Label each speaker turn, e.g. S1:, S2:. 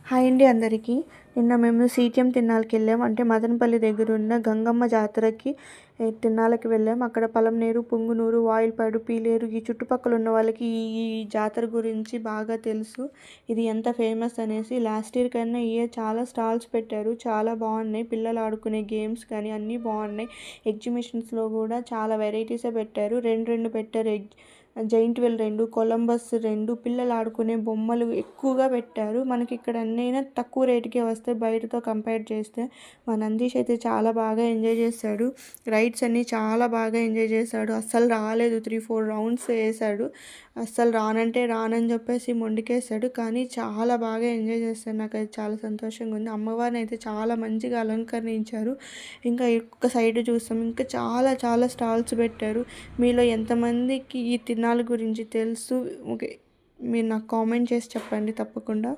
S1: Hi అండి అందరికీ. నిన్న మేము సీటీఎం తిరునాళ్ళకి వెళ్ళాము. అంటే మదనపల్లి దగ్గర ఉన్న గంగమ్మ జాతరకి తిరునాళ్ళకి వెళ్ళాము. అక్కడ పలమనేరు, పుంగునూరు, వాయిల్పాడు, పీలేరు ఈ చుట్టుపక్కల ఉన్న వాళ్ళకి ఈ జాతర గురించి బాగా తెలుసు. ఇది ఎంత ఫేమస్ అనేసి. లాస్ట్ ఇయర్ కన్నా ఈ ఇయర్ చాలా స్టాల్స్ పెట్టారు. చాలా బాగున్నాయి. పిల్లలు ఆడుకునే గేమ్స్ కానీ అన్నీ బాగున్నాయి. ఎగ్జిబిషన్స్లో కూడా చాలా వెరైటీసే పెట్టారు. రెండు పెట్టారు. జైంట్ వీల్ 2, కొలంబస్ 2, పిల్లలు ఆడుకునే బొమ్మలు ఎక్కువగా పెట్టారు. మనకి ఇక్కడ అన్నైనా తక్కువ రేటుకే వస్తాయి బయటతో కంపేర్ చేస్తే. మా నందీష్ అయితే చాలా బాగా ఎంజాయ్ చేశాడు. రైడ్స్ అన్నీ చాలా బాగా ఎంజాయ్ చేశాడు. అస్సలు రాలేదు. 3-4 రౌండ్స్ వేసాడు. అస్సలు రానంటే రానని చెప్పేసి మొండికేశాడు. కానీ చాలా బాగా ఎంజాయ్ చేశాడు. నాకైతే చాలా సంతోషంగా ఉంది. అమ్మవారిని అయితే చాలా మంచిగా అలంకరించారు. ఇంకా ఒక్క సైడ్ చూస్తాం, ఇంకా చాలా చాలా స్టాల్స్ పెట్టారు. మీలో ఎంతమందికి ఈ తిరునాళ్ళ గురించి తెలుసు? ఓకే, మీరు నాకు కామెంట్ చేసి చెప్పండి తప్పకుండా.